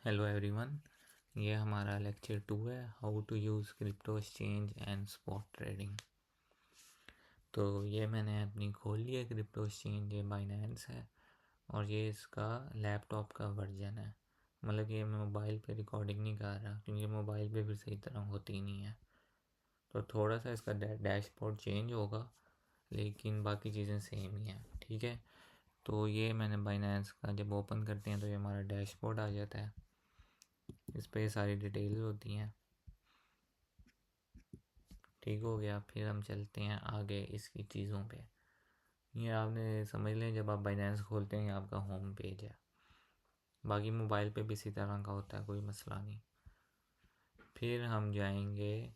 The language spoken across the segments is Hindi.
हेलो एवरीवन, ये हमारा लेक्चर 2 है, how to use crypto exchange and spot trading. तो ये मैंने अपनी खोल लिया क्रिप्टो एक्सचेंज, ये बाइनेंस है और ये इसका लैपटॉप का वर्जन है। मतलब कि मैं मोबाइल पे रिकॉर्डिंग नहीं कर रहा क्योंकि मोबाइल पे फिर सही तरह होती नहीं है। तो थोड़ा सा इसका डैशबोर्ड चेंज होगा लेकिन बाकी चीज़ें सेम ही हैं, ठीक है। तो ये मैंने बाइनेंस का जब ओपन करते हैं तो ये हमारा डैशबोर्ड आ जाता है, इस पर सारी डिटेल्स होती हैं। ठीक हो गया। फिर हम चलते हैं आगे इसकी चीज़ों पे। ये आपने समझ लें, जब आप बाइनेंस खोलते हैं आपका होम पेज है। बाकी मोबाइल पे भी इसी तरह का होता है, कोई मसला नहीं। फिर हम जाएंगे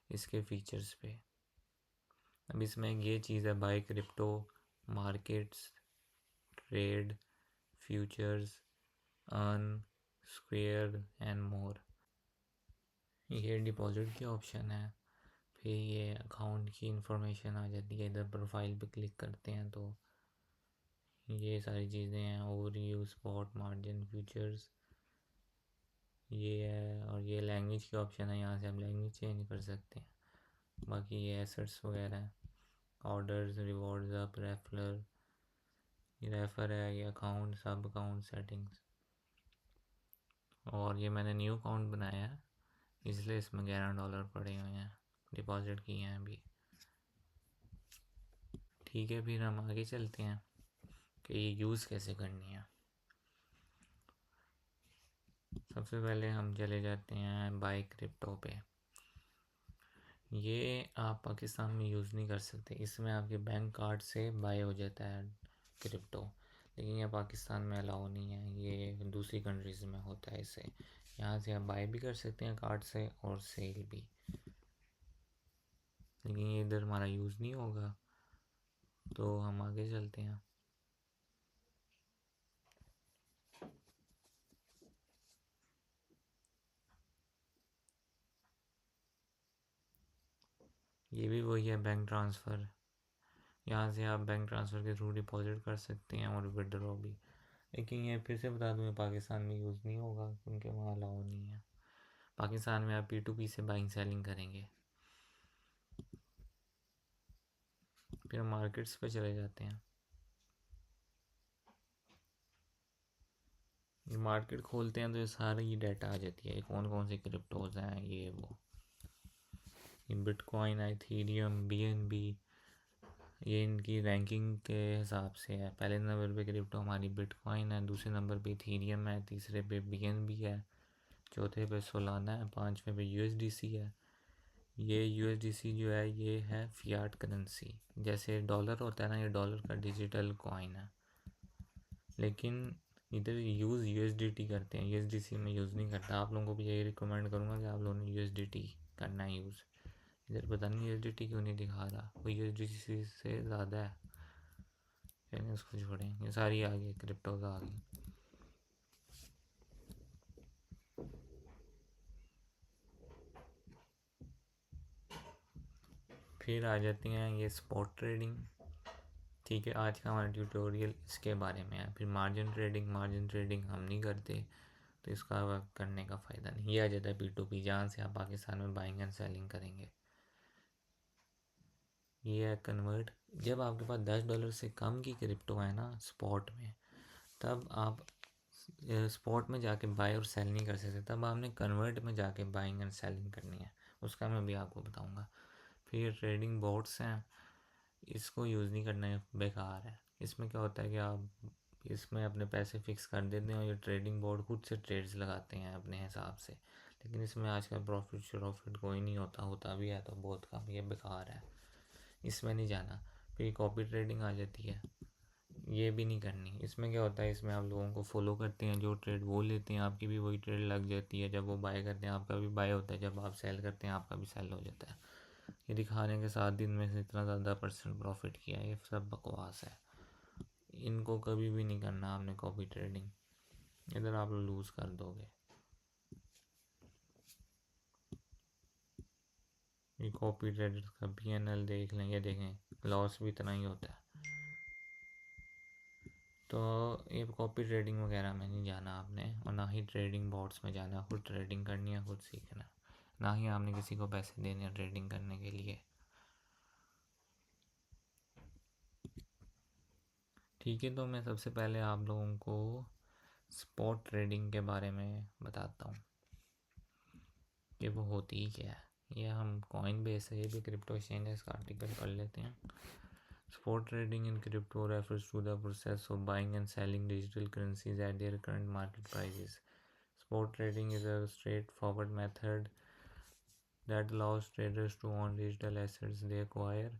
इसके फीचर्स पे। अब इसमें ये चीज़ है, buy crypto, markets, trade, futures, earn, square and more. ये डिपॉजिट की ऑप्शन है। फिर ये अकाउंट की इंफॉर्मेशन आ जाती है, इधर प्रोफाइल पे क्लिक करते हैं तो ये सारी चीज़ें हैं। Over you, spot, margin, futures ये है। और ये लैंग्वेज की ऑप्शन है, यहाँ से आप लैंग्वेज चेंज कर सकते हैं। बाकी ये एसेट्स वगैरह हैं, ऑर्डर्स, रिवॉर्ड्स, अप, रेफर, ये रेफर है, ये अकाउंट, सब अकाउंट सेटिंग्स। और ये मैंने न्यू अकाउंट बनाया है इसलिए इसमें $11 पड़े हुए हैं, डिपॉजिट किए हैं अभी। ठीक है, फिर हम आगे चलते हैं कि ये यूज़ कैसे करनी है। सबसे पहले हम चले जाते हैं बाय क्रिप्टो पे। ये आप पाकिस्तान में यूज़ नहीं कर सकते, इसमें आपके बैंक कार्ड से बाय हो जाता है क्रिप्टो, लेकिन ये पाकिस्तान में अलाउ नहीं है, ये दूसरी कंट्रीज़ में होता है। इससे यहाँ से आप बाय भी कर सकते हैं कार्ड से और सेल भी, लेकिन ये इधर हमारा यूज़ नहीं होगा। तो हम आगे चलते हैं। ये भी वही है, बैंक ट्रांसफ़र। यहाँ से आप बैंक ट्रांसफ़र के थ्रू डिपॉजिट कर सकते हैं और विड्रॉ भी। लेकिन ये फिर से बता दूँ, पाकिस्तान में यूज़ नहीं होगा क्योंकि वहाँ अलाउ नहीं है। पाकिस्तान में आप P2P से बाइंग सेलिंग करेंगे। फिर हम मार्केट्स पे चले जाते हैं। मार्केट खोलते हैं तो ये सारी डाटा आ जाती है, कौन कौन से क्रिप्टोज हैं, ये वो। ये बिटकॉइन है, इथेरियम, BNB, ये इनकी रैंकिंग के हिसाब से है। पहले नंबर पे क्रिप्टो हमारी बिटकॉइन है, दूसरे नंबर पे इथेरियम है, तीसरे पे BNB है, चौथे पे सोलाना है, पाँचवें पे USDC है। ये USDC जो है ये है फियाट करेंसी, जैसे डॉलर होता है ना, ये डॉलर का डिजिटल कॉइन है। लेकिन इधर यूज़ USDT करते हैं, USDC में यूज़ नहीं करता। आप लोगों को भी यही रिकमेंड करूँगा कि आप लोगों ने USDT करना है यूज़। इधर पता नहीं USDT क्यों नहीं दिखा रहा, वो USDC से ज़्यादा है। फिर इसको छोड़ें, ये सारी आ गई, क्रिप्टोज आ गई। फिर आ जाती हैं ये स्पॉट ट्रेडिंग। ठीक है, आज का हमारा ट्यूटोरियल इसके बारे में है। फिर मार्जिन ट्रेडिंग, मार्जिन ट्रेडिंग हम नहीं करते तो इसका करने का फ़ायदा नहीं। ये आ जाता है P2P, जहाँ से आप पाकिस्तान में बाइंग एंड सेलिंग करेंगे। ये है कन्वर्ट। जब आपके पास $10 से कम की क्रिप्टो है ना स्पॉट में, तब आप स्पॉट में जाके बाय और सेल नहीं कर सकते, तब आपने कन्वर्ट में जाके बाइंग एंड सेलिंग करनी है। उसका मैं भी आपको बताऊंगा। फिर ट्रेडिंग बोर्ड्स हैं, इसको यूज़ नहीं करना है, बेकार है। इसमें क्या होता है कि आप इसमें अपने पैसे फिक्स कर देते हैं और ये ट्रेडिंग बोर्ड खुद से ट्रेड्स लगाते हैं अपने हिसाब से, लेकिन इसमें आजकल प्रॉफिट कोई नहीं होता, होता भी है तो बहुत कम। ये बेकार है, इसमें नहीं जाना। फिर कॉपी ट्रेडिंग आ जाती है, ये भी नहीं करनी। इसमें क्या होता है, इसमें आप लोगों को फॉलो करते हैं, जो ट्रेड वो लेते हैं आपकी भी वही ट्रेड लग जाती है। जब वो बाय करते हैं आपका भी बाय होता है, जब आप सेल करते हैं आपका भी सेल हो जाता है। ये दिखाने के 7 दिन में से इतना ज़्यादा % प्रॉफिट किया है, ये सब बकवास है। इनको कभी भी नहीं करना आपने कॉपी ट्रेडिंग, इधर आप लूज़ कर दोगे। ये कॉपी ट्रेडर का PNL देख लें, ये देखें लॉस भी इतना ही होता है। तो ये कॉपी ट्रेडिंग वगैरह में नहीं जाना आपने, और ना ही ट्रेडिंग बोर्ड्स में जाना। खुद ट्रेडिंग करनी है, खुद सीखना, ना ही आपने किसी को पैसे देने हैं ट्रेडिंग करने के लिए। ठीक है, तो मैं सबसे पहले आप लोगों को स्पॉट ट्रेडिंग के बारे में बताता हूँ कि वो होती ही क्या है। ये हम कॉइन बेस है, ये भी क्रिप्टो एक्सचेंज है, इसका आर्टिकल पढ़ लेते हैं। Spot trading in crypto refers to the process of buying and selling digital currencies at their current market prices. Spot trading is a straightforward method that allows traders to own digital assets they acquire.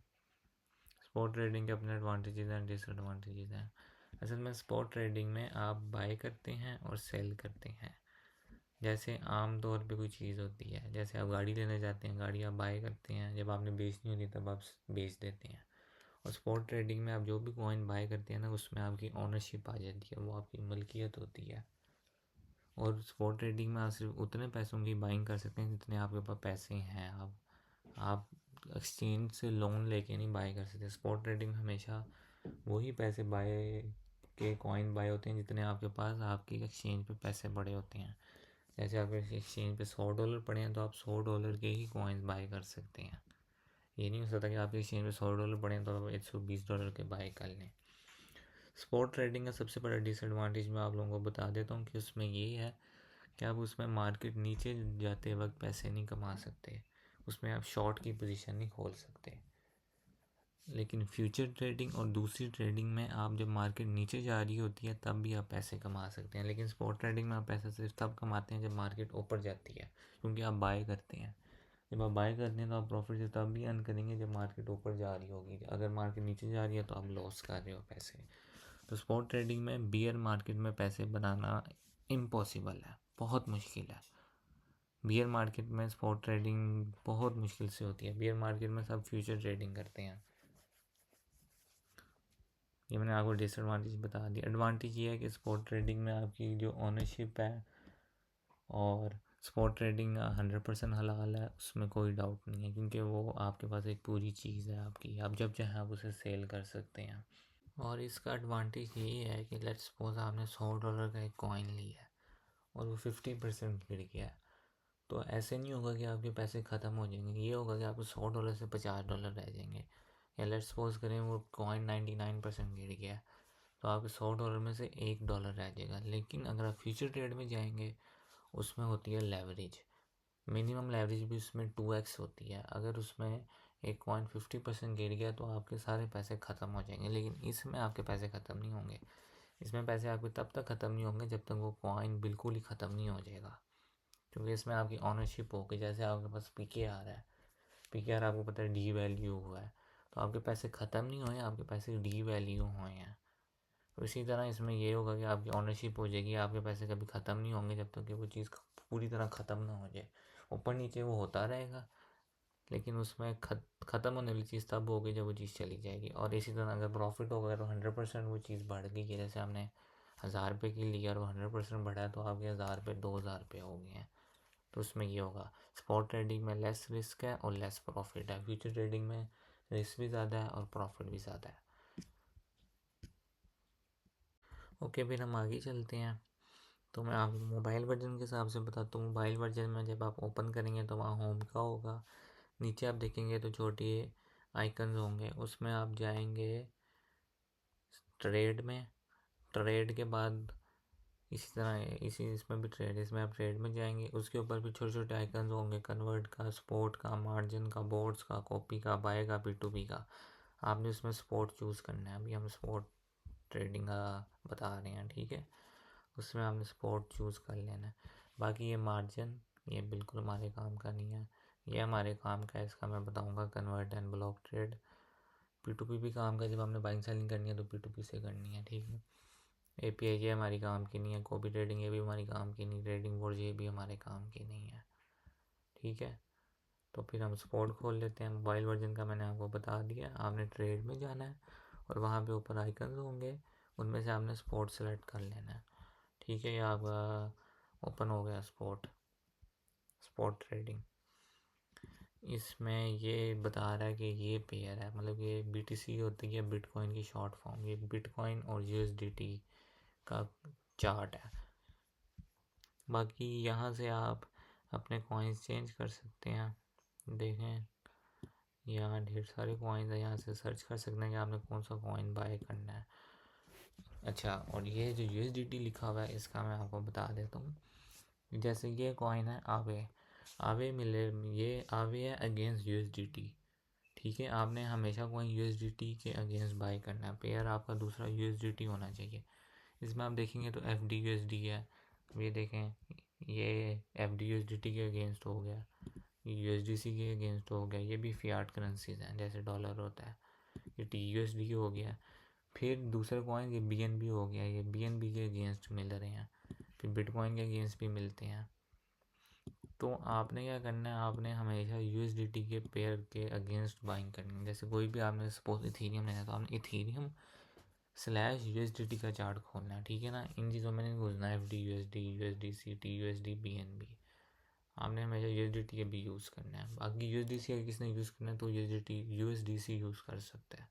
Spot trading के अपने एडवांटेजेस एंड डिसएडवांटेजेस हैं। असल में स्पॉट ट्रेडिंग में आप बाय करते हैं और सेल करते हैं। जैसे आम तौर पे कोई चीज़ होती है, जैसे आप गाड़ी लेने जाते हैं, गाड़ी आप बाय करते हैं, जब आपने बेचनी होती है तब आप बेच देते हैं। और स्पॉट ट्रेडिंग में आप जो भी कॉइन बाय करते हैं ना, उसमें आपकी ओनरशिप आ जाती है, वो आपकी मलकियत होती है। और स्पॉट ट्रेडिंग में आप सिर्फ उतने पैसों की बाइंग कर सकते हैं जितने आपके पास पैसे हैं। आप एक्सचेंज से लोन लेके नहीं बाय कर सकते। स्पॉट ट्रेडिंग में हमेशा वही पैसे बाय के कॉइन बाय होते हैं जितने आपके पास आपकी एक्सचेंज पे पैसे पड़े होते हैं। जैसे आपके एक्सचेंज पे $100 पड़े हैं तो आप $100 के ही कॉइन्स बाय कर सकते हैं। ये नहीं हो सकता कि आपके एक्सचेंज पे $100 पड़े हैं तो आप $120 के बाय कर लें। स्पॉट ट्रेडिंग का सबसे बड़ा डिसएडवांटेज मैं आप लोगों को बता देता हूँ कि उसमें ये है कि आप उसमें मार्केट नीचे जाते वक्त पैसे नहीं कमा सकते, उसमें आप शॉर्ट की पोजीशन नहीं खोल सकते। लेकिन फ्यूचर ट्रेडिंग और दूसरी ट्रेडिंग में आप जब मार्केट नीचे जा रही होती है तब भी आप पैसे कमा सकते हैं। लेकिन स्पॉट ट्रेडिंग में आप पैसा सिर्फ तब कमाते हैं जब मार्केट ऊपर जाती है, क्योंकि आप बाय करते हैं। जब आप बाय करते हैं तो आप प्रॉफिट से तब भी अर्न करेंगे जब मार्केट ऊपर जा रही होगी। अगर मार्केट नीचे जा रही है तो आप लॉस कर रहे हो पैसे। तो स्पॉट ट्रेडिंग में बियर मार्केट में पैसे बनाना इम्पॉसिबल है, बहुत मुश्किल है। बियर मार्केट में स्पॉट ट्रेडिंग बहुत मुश्किल से होती है। बियर मार्केट में सब फ्यूचर ट्रेडिंग करते हैं। ये मैंने आपको डिसएडवांटेज बता दिया। एडवांटेज ये है कि स्पॉट ट्रेडिंग में आपकी जो ओनरशिप है, और स्पॉट ट्रेडिंग 100% हलाल है, उसमें कोई डाउट नहीं है, क्योंकि वो आपके पास एक पूरी चीज़ है आपकी, आप जब चाहें आप उसे सेल कर सकते हैं। और इसका एडवांटेज ये है कि लेट्स सपोज आपने $100 का एक कॉइन लिया है और वो 50% गिर गया है, तो ऐसे नहीं होगा कि आपके पैसे ख़त्म हो जाएंगे। ये होगा कि आपको $100 से $50 रह जाएंगे। या लेट्स सपोज करें वो कॉइन 99% गिर गया, तो आपके $100 में से $1 रह जाएगा। लेकिन अगर आप फ्यूचर ट्रेड में जाएंगे, उसमें होती है लेवरेज। मिनिमम लेवरेज भी उसमें 2x होती है। अगर उसमें एक कॉइन 50% गिर गया तो आपके सारे पैसे ख़त्म हो जाएंगे। लेकिन इसमें आपके पैसे ख़त्म नहीं होंगे। इसमें पैसे आपके तब तक ख़त्म नहीं होंगे जब तक वो कॉइन बिल्कुल ही ख़त्म नहीं हो जाएगा, क्योंकि इसमें आपकी ओनरशिप होगी। जैसे आपके पास PKR है, PKR आपको पता है डी वैल्यू हुआ है, तो आपके पैसे ख़त्म नहीं हुए, आपके पैसे डी वैल्यू हुए हैं। तो इसी तरह इसमें ये होगा कि आपकी ओनरशिप हो जाएगी, आपके पैसे कभी ख़त्म नहीं होंगे जब तक कि वो चीज़ पूरी तरह ख़त्म ना हो जाए। ऊपर नीचे वो होता रहेगा, लेकिन उसमें ख़त्म होने वाली चीज़ तब होगी जब वो चीज़ चली जाएगी। और इसी तरह अगर प्रॉफिट होगा तो 100% वो चीज़ बढ़ गई है। जैसे हमने ₹1000 की ली और वो 100% बढ़ा है तो आपके 1000 ₹2000 हो गए हैं। तो उसमें ये होगा, स्पॉट ट्रेडिंग में लेस रिस्क है और लेस प्रॉफिट है। फ्यूचर ट्रेडिंग में रिस्क भी ज़्यादा है और प्रॉफिट भी ज़्यादा है। ओके, फिर हम आगे चलते हैं। तो मैं आपको मोबाइल वर्जन के हिसाब से बताता हूँ। मोबाइल वर्जन में जब आप ओपन करेंगे तो वहाँ होम का होगा, नीचे आप देखेंगे तो छोटे आइकन्स होंगे, उसमें आप जाएंगे ट्रेड में। ट्रेड के बाद इसी तरह इसमें भी ट्रेड, इसमें आप ट्रेड में जाएंगे, उसके ऊपर भी छोटे छोटे आइकन्स होंगे, कन्वर्ट का, स्पॉट का, मार्जिन का, बोर्ड्स का, कॉपी का, बाय का, P2P का। आपने उसमें स्पॉट चूज़ करना है। अभी हम स्पॉट ट्रेडिंग का बता रहे हैं, ठीक है। उसमें आपने स्पॉट चूज़ कर लेना है। बाकी ये मार्जिन, ये बिल्कुल हमारे काम का नहीं है, ये हमारे काम का है, इसका मैं बताऊंगा convert and block trade. P2P भी काम का, जब हमने बाइंग सेलिंग करनी है तो P2P से करनी है, ठीक है। API ये हमारी काम की नहीं है। कॉपी ट्रेडिंग ये भी हमारी काम की नहीं। ट्रेडिंग बोर्ड ये भी हमारे काम की नहीं है, ठीक है। तो फिर हम स्पॉट खोल लेते हैं। मोबाइल वर्जन का मैंने आपको बता दिया। आपने ट्रेड में जाना है और वहाँ पे ऊपर आइकन्स होंगे, उनमें से आपने स्पॉट सेलेक्ट कर लेना है, ठीक है। ये आपका ओपन हो गया स्पॉट ट्रेडिंग। इसमें ये बता रहा है कि ये पेयर है, मतलब ये BTC होती है बिटकॉइन की शॉर्ट फॉर्म। ये बिटकॉइन और USDT का चार्ट है। बाकी यहाँ से आप अपने कॉइन्स चेंज कर सकते हैं। देखें यहाँ ढेर सारे कॉइन्स हैं, यहाँ से सर्च कर सकते हैं कि आपने कौन सा कॉइन बाय करना है। अच्छा, और ये जो USDT लिखा हुआ है इसका मैं आपको बता देता हूँ। जैसे ये कॉइन है आवे, आवे मिले, ये आवे है अगेंस्ट USDT। ठीक है, आपने हमेशा कॉइन USDT के अगेंस्ट बाय करना है। पेयर आपका दूसरा USDT होना चाहिए। इसमें आप देखेंगे तो FDUSD है, ये देखें, ये FDUSDT के अगेंस्ट हो गया, USDC के अगेंस्ट हो गया। ये भी फियाट करेंसीज हैं, जैसे डॉलर होता है। ये TUSD हो गया। फिर दूसरे कॉइन ये BNB हो गया, ये BNB के अगेंस्ट मिल रहे हैं। फिर बिटकॉइन के अगेंस्ट भी मिलते हैं। तो आपने क्या करना है, आपने हमेशा USDT के पेयर के अगेंस्ट बाइंग करनी है। जैसे कोई भी आपने सपोज इथीरियम लेना है तो आपने इथीरियम / USDT का चार्ट खोलना है। ठीक है ना, इन चीज़ों में नहीं घुसना है। FDUSD, USDC, TUSD, BNB। आपने हमेशा USDT के भी यूज़ करना है। बाकी USDC अगर किसने यूज़ करना है तो USDC यूज़ कर सकता है।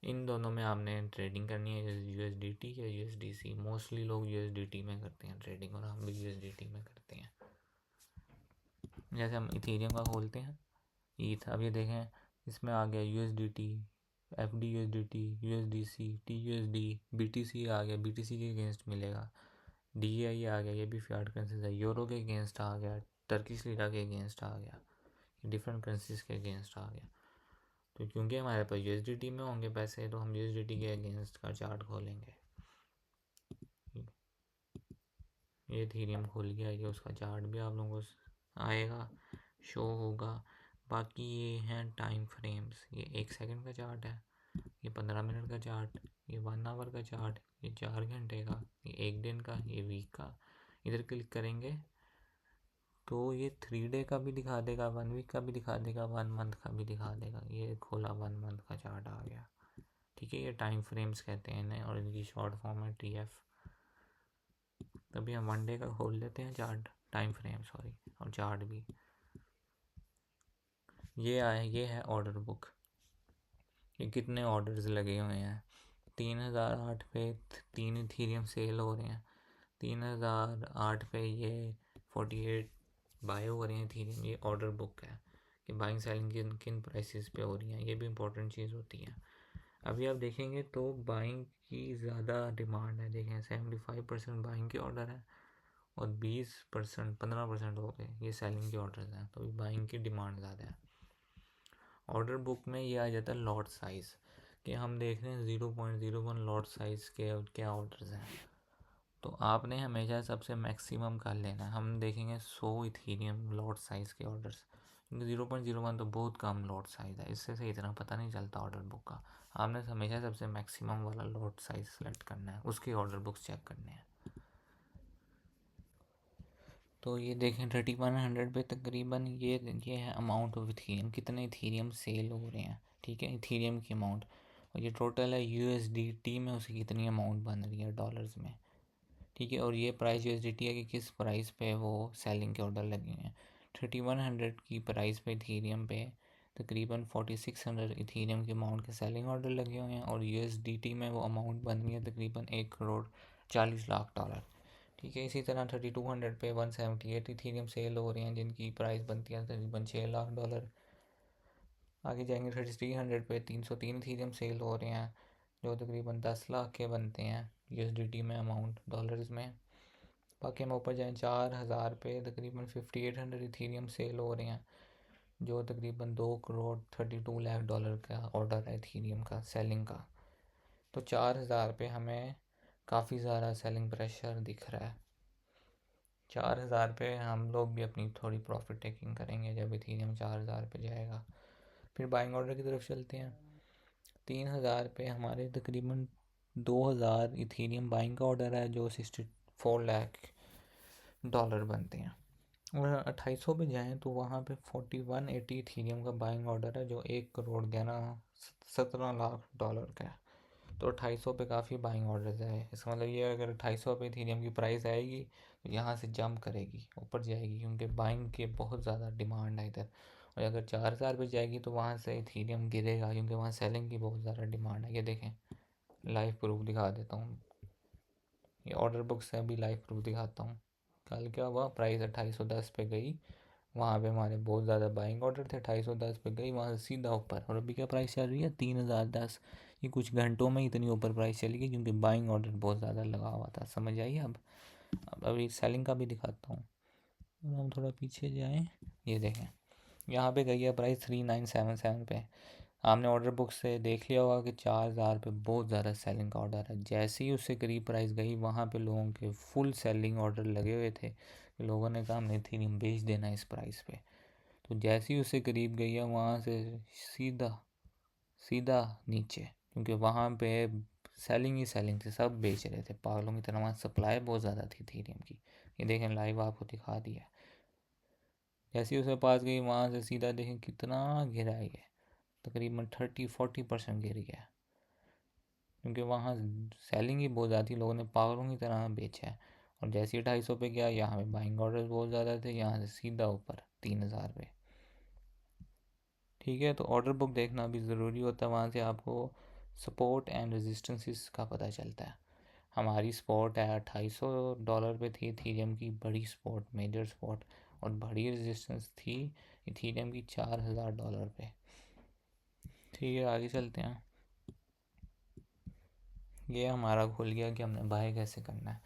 इन दोनों में आपने ट्रेडिंग करनी है, USDT या USDC। मोस्टली लोग USDT में करते हैं ट्रेडिंग, और हम भी USDT में करते हैं। जैसे हम इथेरियम का खोलते हैं ईथ, अब ये देखें इसमें आ गया USDT, FDUSDT, USDC, TUSD, BTC आ गया, BTC के अगेंस्ट मिलेगा। DAI आ गया, ये भी फियाट करेंसीज है। यूरो के अगेंस्ट आ गया, टर्किश लीरा के अगेंस्ट आ गया, डिफरेंट करेंसीज के अगेंस्ट आ गया। तो क्योंकि हमारे पास USDT में होंगे पैसे, तो हम USDT के अगेंस्ट का चार्ट खोलेंगे। ये इथेरियम खुल गया, ये उसका चार्ट भी आप लोगों को आएगा, शो होगा। बाकी ये हैं टाइम फ्रेम्स। ये 1 सेकंड का चार्ट है, ये 15 मिनट का चार्ट, ये 1 आवर का चार्ट, ये 4 घंटे का, ये 1 दिन का, ये वीक का। इधर क्लिक करेंगे तो ये 3 डे का भी दिखा देगा, 1 वीक का भी दिखा देगा, 1 मंथ का भी दिखा देगा। ये खोला 1 मंथ का चार्ट आ गया। ठीक है, ये टाइम फ्रेम्स कहते हैं इन्हें, और इनकी शॉर्ट फॉर्म है TF। तभी हम 1 डे का खोल लेते हैं चार्ट, टाइम फ्रेम सॉरी, और चार्ट भी। ये है ऑर्डर बुक। ये कितने ऑर्डर्स लगे हुए हैं। 3008 पे 3 इथेरियम सेल हो रहे हैं। 3008 पे ये 48 बाय हो रहे हैं इथेरियम। ये ऑर्डर बुक है कि बाइंग सेलिंग किन किन प्राइसेस पे हो रही हैं। ये भी इंपॉर्टेंट चीज़ होती है। अभी आप देखेंगे तो बाइंग की ज़्यादा डिमांड है। देखें 75% बाइंग के ऑर्डर है, और 20% 15% हो गए ये सेलिंग के ऑर्डर्स हैं। तो बाइंग की डिमांड ज़्यादा है। ऑर्डर बुक में ये आ जाता है लॉट साइज़, कि हम देख रहे हैं 0.01 लॉट साइज़ के क्या ऑर्डर्स हैं। तो आपने हमेशा सबसे मैक्सिमम कर लेना है। हम देखेंगे 100 इथेरियम लॉट साइज़ के ऑर्डर्स, क्योंकि 0.01 तो बहुत कम लॉट साइज़ है, इससे इतना पता नहीं चलता ऑर्डर बुक का। आपने हमेशा सबसे मैक्सिमम वाला लॉट साइज़ सेलेक्ट करना है, उसके ऑर्डर बुक्स चेक करने हैं। तो ये देखें 3100 पे तकरीबन ये है अमाउंट ऑफ इथेरियम, कितने इथेरियम सेल हो रहे हैं। ठीक है, इथेरियम की अमाउंट, और ये टोटल है USDT में उसकी कितनी अमाउंट बन रही है डॉलर्स में। ठीक है, और ये प्राइस USDT है कि किस प्राइस पे वो सेलिंग के ऑर्डर लगे हुए हैं। 3100 की प्राइस पे इथेरियम पे तकरीबन 4600 इथेरियम के अमाउंट के सेलिंग ऑर्डर लगे हुए हैं, और USDT में वो अमाउंट बन रही है तकरीबन 1 करोड़ 40 लाख डॉलर। ठीक है, इसी तरह 3200 पे 178 इथेरियम सेल हो रहे हैं, जिनकी प्राइस बनती है तकरीबन 6 लाख डॉलर। आगे जाएंगे 3300 पे 303 इथेरियम सेल हो रहे हैं, जो तकरीबन 10 लाख के बनते हैं USDT में अमाउंट डॉलर्स में। बाकी हम ऊपर जाएँ 4000 पे तकरीबन 5800 इथेरियम सेल हो रहे हैं, जो तकरीबन 2 करोड़ 32 लाख डॉलर का ऑर्डर है इथेरियम का सेलिंग का। तो 4000 पे हमें काफ़ी ज़्यादा सेलिंग प्रेशर दिख रहा है। 4000 पे हम लोग भी अपनी थोड़ी प्रॉफिट टेकिंग करेंगे जब इथेरियम 4000 पे जाएगा। फिर बाइंग ऑर्डर की तरफ चलते हैं। 3000 पे हमारे तकरीबन 2000 इथेरियम बाइंग का ऑर्डर है, जो 64 लाख डॉलर बनते हैं। और 2800 पे जाएँ तो वहाँ पे 4180 इथेरियम का बाइंग ऑर्डर है, जो 1 करोड़ 17 लाख डॉलर का है। तो 2800 पे काफ़ी बाइंग ऑर्डर्स है। इसका मतलब ये अगर 2800 पे इथेरियम की प्राइस आएगी तो यहाँ से जंप करेगी, ऊपर जाएगी, क्योंकि बाइंग के बहुत ज़्यादा डिमांड है इधर। और अगर 4,000 पे जाएगी तो वहाँ से इथीरियम गिरेगा, क्योंकि वहाँ सेलिंग की बहुत ज़्यादा डिमांड है। ये देखें, लाइव प्रूफ दिखा देता हूँ, ये ऑर्डर बुक से अभी लाइव प्रूफ दिखाता हूँ। कल क्या हुआ, प्राइस 2810 पे गई, वहाँ पे हमारे बहुत ज़्यादा बाइंग ऑर्डर थे, 2810 पे गई, वहाँ से सीधा ऊपर। और अभी क्या प्राइस चल रही है, 3010। ये कुछ घंटों में इतनी ऊपर प्राइस चली गई, क्योंकि बाइंग ऑर्डर बहुत ज़्यादा लगा हुआ था। समझ आई अब अभी सेलिंग का भी दिखाता हूँ। हम थोड़ा पीछे जाएँ, ये देखें यहाँ पे गई है प्राइस 3977 पे। आपने ऑर्डर बुक से देख लिया होगा कि 4,000 पे बहुत ज़्यादा सेलिंग का ऑर्डर है। जैसे ही उससे करीब प्राइस गई, वहाँ पे लोगों के फुल सेलिंग ऑर्डर लगे हुए थे। लोगों ने कहा हमने इथेरियम बेच देना इस प्राइस पे। तो जैसे ही उससे करीब गई है, वहाँ से सीधा सीधा नीचे, क्योंकि वहाँ पे सेलिंग ही सेलिंग थी, सब बेच रहे थे पागलों की तरह। वहाँ सप्लाई बहुत ज़्यादा थी इथेरियम की। ये देखें, लाइव आपको दिखा दिया। जैसे ही उसके पास गई, वहाँ से सीधा देखें कितना गिरा है ये, तकरीबन 30-40% गिर गया, क्योंकि वहाँ सेलिंग ही बहुत ज़्यादा थी, लोगों ने पागलों की तरह बेचा है। और जैसे ही 250 पे गया, यहाँ पे बाइंग ऑर्डर बहुत ज़्यादा थे, यहाँ से सीधा ऊपर 3000 पे। ठीक है, तो ऑर्डर बुक देखना भी ज़रूरी होता है, वहाँ से आपको सपोर्ट एंड रेजिस्टेंसेस का पता चलता है। हमारी सपोर्ट है $2800 पे थी इथीरियम की, बड़ी सपोर्ट, मेजर सपोर्ट। और बड़ी रेजिस्टेंस थी इथीरियम की $4000 पे। ठीक है, आगे चलते हैं। ये हमारा खुल गया कि हमने बाय कैसे करना है।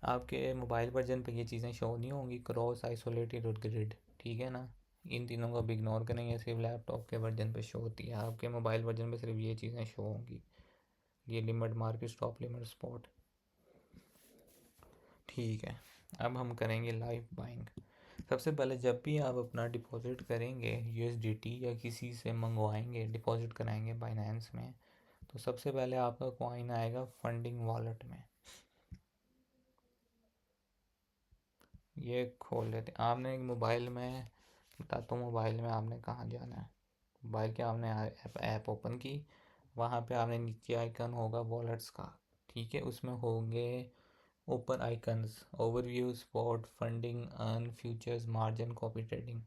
आपके मोबाइल वर्जन पे ये चीज़ें शो नहीं होंगी, क्रॉस, आइसोलेटेड और ग्रिड, ठीक है ना। इन तीनों को अब इग्नोर करेंगे, सिर्फ लैपटॉप के वर्जन पे शो होती है। आपके मोबाइल वर्जन पे सिर्फ ये चीज़ें शो होंगी, ये limit, market, stop limit, spot. ठीक है, अब हम करेंगे लाइव बाइंग। सबसे पहले जब भी आप अपना डिपॉजिट करेंगे यूएसडीटी या किसी से मंगवाएंगे, डिपॉजिट कराएंगे बाइनेंस में, तो सबसे पहले आपका कॉइन आएगा फंडिंग वॉलेट में। ये खोल लेते हैं। आपने मोबाइल में, बताता हूँ मोबाइल में आपने कहाँ जाना है। मोबाइल के आपने ऐप ओपन की, वहाँ पे आपने नीचे आइकन होगा वॉलेट्स का, ठीक है। उसमें होंगे open icons, overview, spot, funding, earn, futures, margin, copy trading.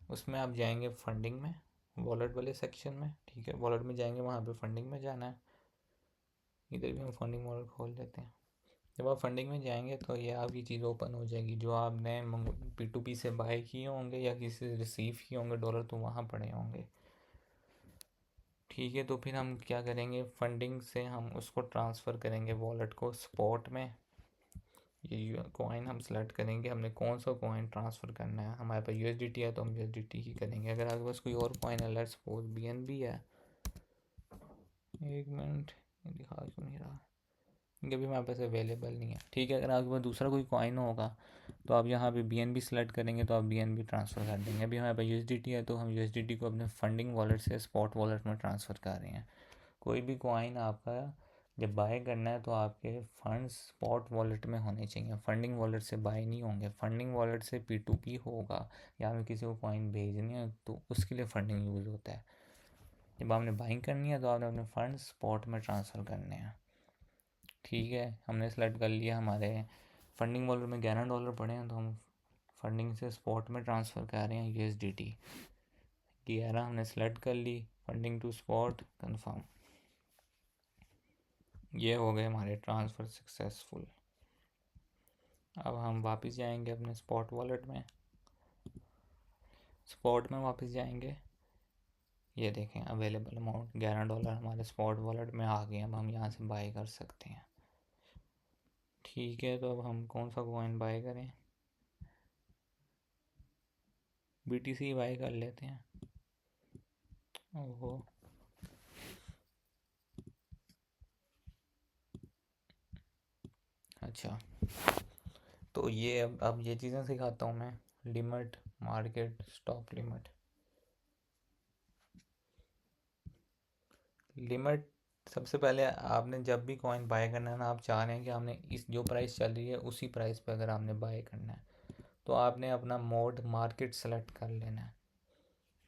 उसमें आप जाएंगे फंडिंग में, वॉलेट वाले सेक्शन में, ठीक है। वॉलेट में जाएंगे, वहाँ पे फंडिंग में जाना है। इधर भी हम फंडिंग वॉलेट खोल लेते हैं। जब आप फंडिंग में जाएंगे तो ये आपकी चीज़ ओपन हो जाएगी, जो आपने P2P से बाय किए होंगे या किसी से रिसीव किए होंगे डॉलर, तो वहाँ पड़े होंगे, ठीक है। तो फिर हम क्या करेंगे, फंडिंग से हम उसको ट्रांसफ़र करेंगे वॉलेट को स्पॉट में। ये कॉइन हम सेलेक्ट करेंगे, हमने कौन सा कॉइन ट्रांसफ़र करना है। हमारे पास यूएसडीटी है तो हम यूएसडीटी ही करेंगे। अगर आपके पास कोई और कॉइन है, लेट्स सपोज बीएनबी है, एक मिनट, ये दिखा क्यों नहीं रहा, ये भी हमारे पास अवेलेबल नहीं है, ठीक है। अगर आपके पास दूसरा कोई कॉइन होगा तो आप यहाँ पे बीएनबी सेलेक्ट करेंगे, तो आप बीएनबी ट्रांसफ़र कर देंगे। अभी हमारे पास यूएसडीटी है, तो हम यूएसडीटी को अपने फंडिंग वॉलेट से स्पॉट वॉलेट में ट्रांसफ़र कर रहे हैं। कोई भी कॉइन आपका जब बाय करना है तो आपके फंड्स स्पॉट वॉलेट में होने चाहिए, फंडिंग वॉलेट से बाय नहीं होंगे। फंडिंग वॉलेट से P2P होगा, या हमें किसी को कॉइन भेजनी है तो उसके लिए फंडिंग यूज़ होता है। जब आपने बाइंग करनी है तो आपने अपने फंड्स स्पॉट में ट्रांसफ़र करने हैं, ठीक है। हमने सेलेक्ट कर लिया, हमारे फंडिंग वॉलेट में $11 पड़े हैं, तो हम फंडिंग से स्पॉट में ट्रांसफ़र कर रहे हैं यूएसडीटी। 11 हमने सेलेक्ट कर ली, फंडिंग टू स्पॉट, कंफर्म। ये हो गए हमारे ट्रांसफ़र सक्सेसफुल। अब हम वापस जाएंगे अपने स्पॉट वॉलेट में, स्पॉट में वापस जाएंगे। ये देखें, अवेलेबल अमाउंट $11 हमारे स्पॉट वॉलेट में आ गए। अब हम यहाँ से बाय कर सकते हैं, ठीक है। तो अब हम कौन सा कॉइन बाय करें, BTC बाय कर लेते हैं। ओहो, अच्छा, तो ये अब ये चीज़ें सिखाता हूँ मैं। Limit, market, stop limit. Limit, सबसे पहले आपने जब भी कॉइन बाय करना है ना, आप चाह रहे हैं कि आपने इस जो प्राइस चल रही है उसी प्राइस पे अगर आपने बाय करना है, तो आपने अपना मोड मार्केट सेलेक्ट कर लेना है,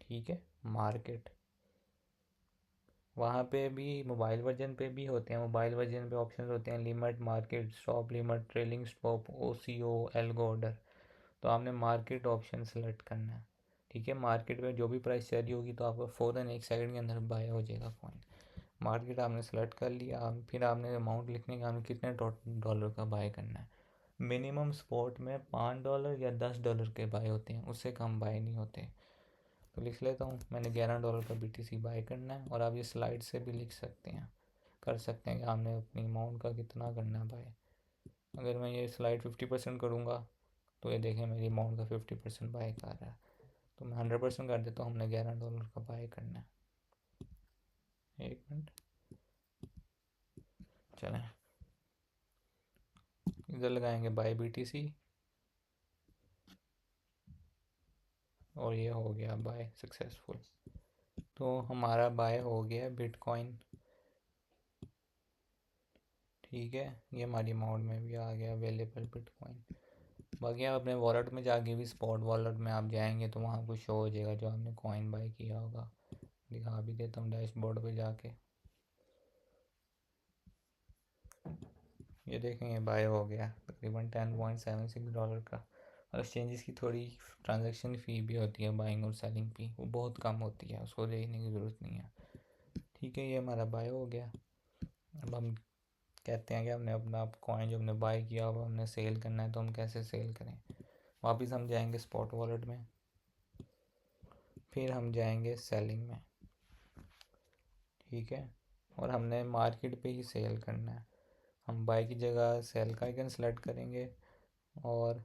ठीक है। मार्केट, वहाँ पे भी मोबाइल वर्जन पे भी होते हैं, मोबाइल वर्जन पे ऑप्शन होते हैं limit, market, stop limit, trailing stop, OCO, algo order. तो आपने मार्केट ऑप्शन सेलेक्ट करना है, ठीक है। मार्केट में जो भी प्राइस चल रही होगी तो आपको फ़ौरन 1 सेकंड के अंदर बाय हो जाएगा कॉइन। मार्केट आपने सेलेक्ट कर लिया, फिर आपने अमाउंट लिखने का, आपने कितने डॉलर का बाय करना है। मिनिमम स्पॉट में $5 या $10 के बाय होते हैं, उससे कम बाय नहीं होते। तो लिख लेता हूँ, मैंने $11 का BTC बाय करना है। और आप ये स्लाइड से भी लिख सकते हैं, कर सकते हैं कि आपने अपनी अमाउंट का कितना करना है बाय। अगर मैं ये स्लाइड 50% करूँगा तो ये देखें मेरी अमाउंट का 50% बाय कर रहा है। तो मैं 100% कर देता हूँ, हमने $11 का बाय करना है। 1 मिनट चलें, इधर लगाएंगे बाय BTC और ये हो गया बाय सक्सेसफुल। तो हमारा बाय हो गया बिटकॉइन। ठीक है, ये हमारी अमाउंट में भी आ गया अवेलेबल बिटकॉइन। बाकी आप अपने वॉलेट में जाके भी, स्पॉट वॉलेट में आप जाएंगे तो वहाँ कुछ शो हो जाएगा जो आपने कॉइन बाय किया होगा। दिखा भी देता हूँ डैशबोर्ड पे जाके, ये देखेंगे बाय हो गया तकरीबन $10.76 का। और एक्सचेंजेस की थोड़ी ट्रांजैक्शन फ़ी भी होती है, बाइंग और सेलिंग फ़ी, वो बहुत कम होती है, उसको देखने की ज़रूरत नहीं है। ठीक है, ये हमारा बाय हो गया। अब हम कहते हैं कि हमने अपना कॉइन जो हमने बाय किया वो हमने सेल करना है, तो हम कैसे सेल करें। वापस हम जाएंगे स्पॉट वॉलेट में, फिर हम जाएंगे सेलिंग में। ठीक है, और हमने मार्केट पे ही सेल करना है। हम बाय की जगह सेल का आइकन सेलेक्ट करेंगे और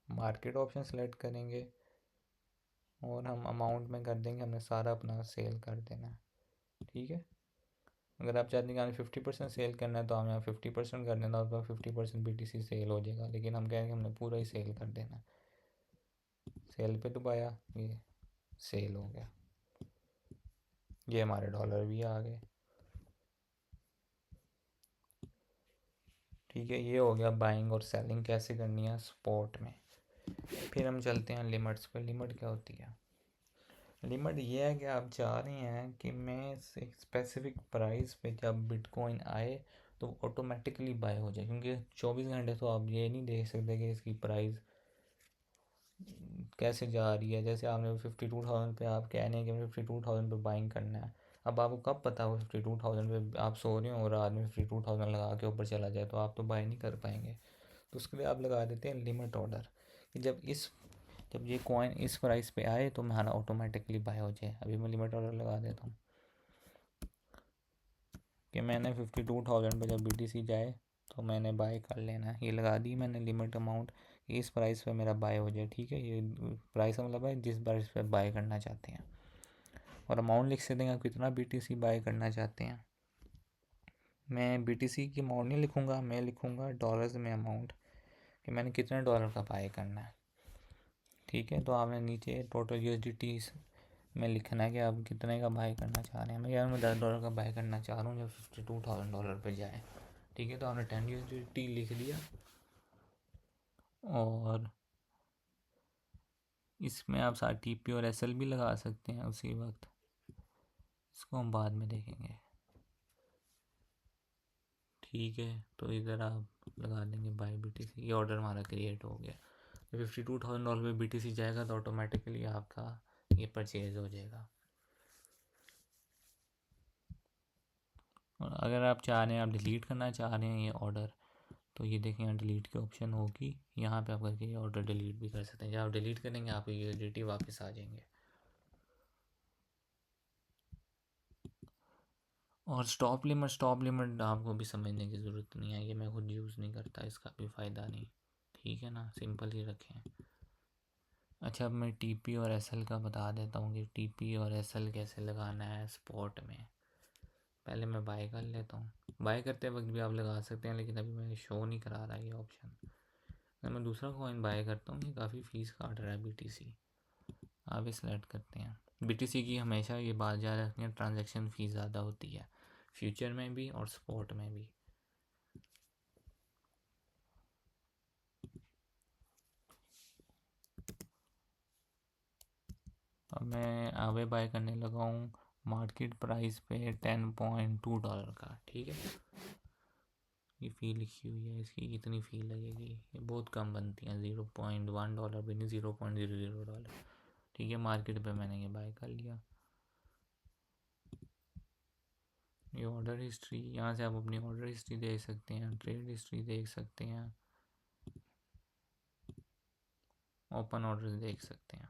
मार्केट ऑप्शन सेलेक्ट करेंगे और हम अमाउंट में कर देंगे, हमने सारा अपना सेल कर देना है। ठीक है, अगर आप चाहते हैं कि हमें 50% सेल करना है तो हमें यहाँ 50% कर देना, और 50% BTC सेल हो जाएगा। लेकिन हम कहेंगे हमने पूरा ही सेल कर देना है। सेल पे दबाया, ये सेल हो गया, ये हमारे डॉलर भी आ गए। ठीक है, ये हो गया बाइंग और सेलिंग कैसे करनी है स्पॉट में। फिर हम चलते हैं लिमिट्स पे। लिमिट क्या होती है? लिमिट ये है कि आप चाह रहे हैं कि मैं एक स्पेसिफिक प्राइस पे जब बिटकॉइन आए तो ऑटोमेटिकली बाय हो जाए, क्योंकि 24 घंटे तो आप ये नहीं देख सकते कि इसकी प्राइस कैसे जा रही है। जैसे आपने 52,000 पे आप कह रहे हैं कि मुझे 52,000 पे बाइंग करना है, अब आपको कब पता हो 52,000 पे आप सो रहे हो और रात में 52,000 लगा के ऊपर चला जाए, तो आप तो बाय नहीं कर पाएंगे। तो उसके लिए आप लगा देते हैं लिमिट ऑर्डर, कि जब ये कॉइन इस प्राइस पे आए तो हमारा ऑटोमेटिकली बाय हो जाए। अभी मैं लिमिट ऑर्डर लगा देता हूँ कि मैंने 52,000 पे जब BTC जाए तो मैंने बाय कर लेना है। ये लगा दी मैंने लिमिट अमाउंट, इस प्राइस पे मेरा बाय हो जाए। ठीक है, ये प्राइस का मतलब है जिस प्राइस पे बाय करना चाहते हैं। और अमाउंट लिख सकते हैं आप कितना BTC बाय करना चाहते हैं। मैं BTC की अमाउंट नहीं लिखूँगा, मैं लिखूँगा डॉलर्स में अमाउंट, कि मैंने कितने डॉलर का बाय करना है। ठीक है, तो आपने नीचे टोटल USDT में लिखना है कि आप कितने का बाय करना चाह रहे हैं। मैं यार मैं $10 का बाय करना चाह रहा हूँ जब $52,000 पे जाए। ठीक है, तो आपने 10 USDT लिख दिया और इसमें आप साथ TP और SL भी लगा सकते हैं उसी वक्त, इसको हम बाद में देखेंगे। ठीक है, तो इधर आप लगा देंगे बाय BTC। ये ऑर्डर हमारा क्रिएट हो गया। जब $52,000 पे BTC जाएगा तो ऑटोमेटिकली आपका ये परचेज हो जाएगा। और अगर आप चाह रहे हैं, आप डिलीट करना चाह रहे हैं ये ऑर्डर, तो ये देखें यहाँ डिलीट की ऑप्शन होगी, यहाँ पे आप करके ये ऑर्डर डिलीट भी कर सकते हैं। जब आप डिलीट करेंगे आपको USDT वापस आ जाएंगे। और स्टॉप लिमिट आपको भी समझने की ज़रूरत नहीं है, ये मैं खुद यूज़ नहीं करता, इसका भी फ़ायदा नहीं। ठीक है ना, सिंपल ही रखें। अच्छा, अब मैं TP और SL का बता देता हूँ कि TP और SL कैसे लगाना है स्पॉट में। पहले मैं बाय कर लेता हूँ, बाय करते वक्त भी आप लगा सकते हैं, लेकिन अभी मैं शो नहीं करा रहा ये ऑप्शन। अगर मैं दूसरा कॉइन बाय करता हूँ, ये काफ़ी फ़ीस काट रहा है BTC, आप ही सेलेक्ट करते हैं। BTC की हमेशा ये बात याद रखनी है, ट्रांजैक्शन फ़ीस ज़्यादा होती है, फ्यूचर में भी और स्पॉट में भी। अब मैं आवे बाय करने लगा हूँ मार्केट प्राइस पे $10.2 का। ठीक है, ये फ़ी लिखी हुई है, इसकी कितनी फ़ी लगेगी? ये बहुत कम बनती है, $0.1 भी नहीं, $0.00। ठीक है, मार्केट पे मैंने ये बाय कर लिया। ये ऑर्डर हिस्ट्री, यहाँ से आप अपनी ऑर्डर हिस्ट्री देख सकते हैं, ट्रेड हिस्ट्री देख सकते हैं, ओपन ऑर्डर देख सकते हैं।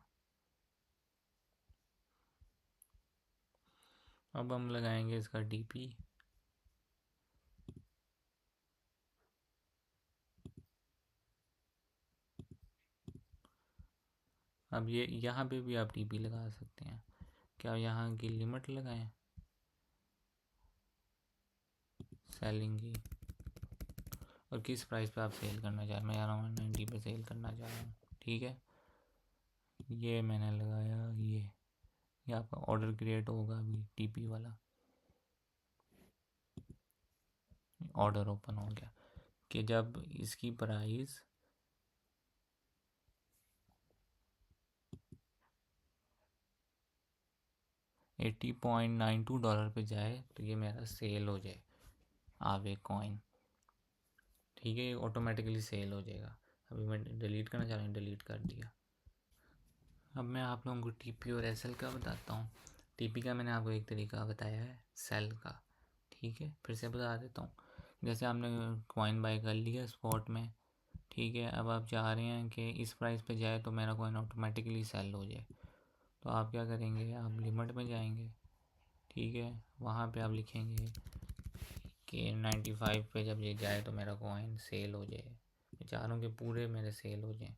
अब हम लगाएंगे इसका डीपी। अब ये यहाँ पे भी आप डीपी लगा सकते हैं। क्या यहाँ की लिमिट लगाएं सेलिंग की, और किस प्राइस पे आप सेल करना चाह रहे हैं? मैं अराउंड 90 पे सेल करना चाह रहा हूँ। ठीक है, ये मैंने लगाया। ये आपका ऑर्डर क्रिएट होगा अभी, टीपी वाला ऑर्डर ओपन हो गया कि जब इसकी प्राइस $80.92 पे जाए तो ये मेरा सेल हो जाए आवे कॉइन। ठीक है, ये ऑटोमेटिकली सेल हो जाएगा। अभी मैं डिलीट करना चाह रहा हूँ, डिलीट कर दिया। अब मैं आप लोगों को टीपी और एसएल का बताता हूँ। टीपी का मैंने आपको एक तरीका बताया है, सेल का। ठीक है, फिर से बता देता हूँ। जैसे आपने कॉइन बाय कर लिया स्पॉट में, ठीक है, अब आप चाह रहे हैं कि इस प्राइस पे जाए तो मेरा कॉइन ऑटोमेटिकली सेल हो जाए, तो आप क्या करेंगे, आप लिमिट में जाएंगे। ठीक है, वहाँ पे आप लिखेंगे कि 95 पे जब ये जाए तो मेरा कॉइन सेल हो जाए। मैं चाह रहा हूँ कि पूरे मेरे सेल हो जाए।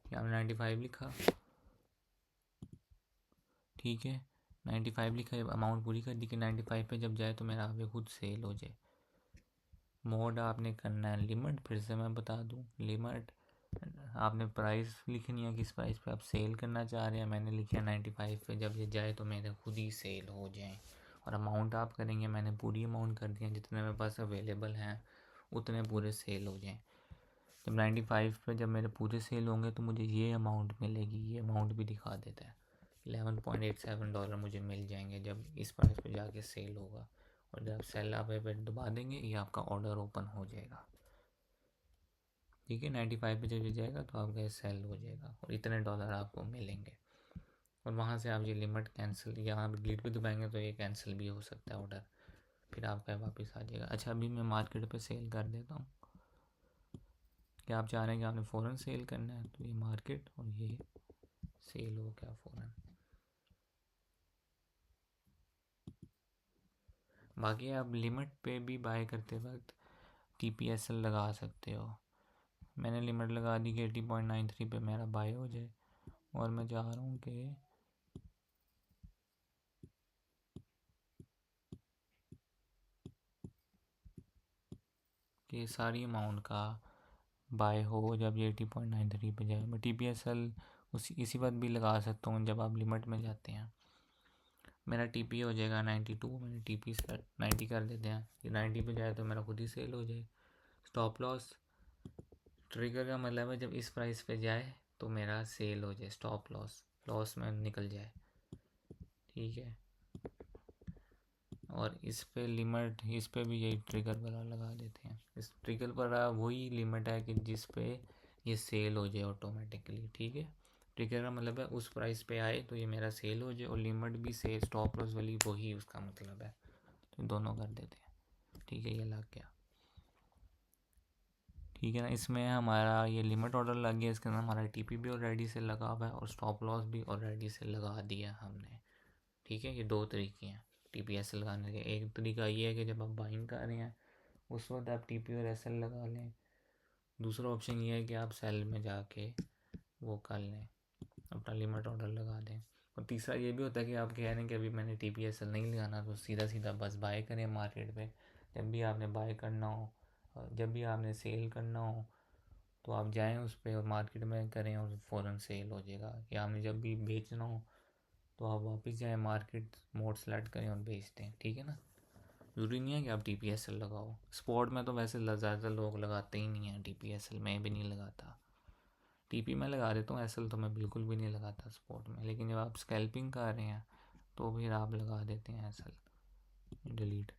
आपने 95 लिखा, ठीक है, 95 लिखा, अमाउंट पूरी कर दी कि 95 पे जब जाए तो मेरा आगे खुद सेल हो जाए। मोड आपने करना है लिमिट। फिर से मैं बता दूं, लिमिट आपने प्राइस लिखनी है, किस प्राइस पे आप सेल करना चाह रहे हैं। मैंने लिखा 95 पे जब ये जाए तो मेरे खुद ही सेल हो जाए। और अमाउंट आप करेंगे, मैंने पूरी अमाउंट कर दी है, जितने मेरे पास अवेलेबल हैं उतने पूरे सेल हो जाएँ। जब 95 पे जब मेरे पूरे सेल होंगे तो मुझे ये अमाउंट मिलेगी। ये अमाउंट भी दिखा देता है, $11.87 मुझे मिल जाएंगे जब इस प्राइस पे जाके सेल होगा। और जब सेल आप पे दबा देंगे, ये आपका ऑर्डर ओपन हो जाएगा। ठीक है, 95 पे जब ये जाएगा तो आपका सेल हो जाएगा और इतने डॉलर आपको मिलेंगे। और वहाँ से आप ये लिमिट कैंसिल, या आप डिलीट भी दबाएंगे तो ये कैंसिल भी हो सकता है ऑर्डर, फिर आपका वापस आ जाएगा। अच्छा, अभी मैं मार्केट पे सेल कर देता हूँ। क्या आप चाह रहे हैं कि आपने फ़ौरन सेल करना है, तो ये मार्केट और ये सेल हो गया फ़ौरन। बाकी आप लिमिट पे भी बाय करते वक्त TPSL लगा सकते हो। मैंने लिमिट लगा दी कि 80.93 पे मेरा बाय हो जाए, और मैं चाह रहा हूँ कि सारी अमाउंट का बाय हो जब ये 80.93 पे जाए। मैं TPSL इसी वक्त भी लगा सकता हूँ जब आप लिमिट में जाते हैं। मेरा TP हो जाएगा 92, मैंने TP सेट 90 कर देते हैं, ये 90 पे जाए तो मेरा खुद ही सेल हो जाए। स्टॉप लॉस ट्रिगर का मतलब है जब इस प्राइस पे जाए तो मेरा सेल हो जाए, स्टॉप लॉस में निकल जाए। ठीक है, और इस पे लिमिट, इस पे भी यही ट्रिगर वाला लगा देते हैं। इस ट्रिगर वाला वही लिमिट है कि जिस पे ये सेल हो जाए ऑटोमेटिकली। ठीक है, ट्रिगर का मतलब है उस प्राइस पे आए तो ये मेरा सेल हो जाए, और लिमिट भी से स्टॉप लॉस वाली वही उसका मतलब है, तो दोनों कर देते हैं। ठीक है, ये लग गया। ठीक है ना, इसमें हमारा ये लिमिट ऑर्डर लग गया, इसके अंदर हमारा TP भी ऑलरेडी से लगा हुआ है और स्टॉप लॉस भी ऑलरेडी से लगा दिया हमने। ठीक है, ये दो तरीके हैं TPSL लगाने के। एक तरीका ये है कि जब आप बाइंग कर रहे हैं उस वक्त आप TP और SL लगा लें। दूसरा ऑप्शन ये है कि आप सेल में जाके वो कर लें, अपना लिमिट ऑर्डर लगा दें। और तीसरा ये भी होता है कि आप कह रहे हैं कि अभी मैंने TPSL नहीं लगाना, तो सीधा सीधा बस बाय करें मार्केट में। जब भी आपने बाय करना हो, जब भी आपने सेल करना हो, तो आप जाएं उस पर और मार्केट में करें और फ़ौरन सेल हो जाएगा। या आपने जब भी बेचना हो तो आप वापस जाएं, मार्केट मोड सेलेक्ट करें और बेच दें। ठीक है ना, ज़रूरी नहीं है कि आप TPSL लगाओ। स्पॉट में तो वैसे ज़्यादातर लोग लगाते ही नहीं हैं TPSL, मैं भी नहीं लगाता। TP में लगा देता हूँ, SL तो मैं बिल्कुल भी नहीं लगाता स्पॉट में। लेकिन जब आप स्कैल्पिंग कर रहे हैं तो फिर आप लगा देते हैं SL। डिलीट,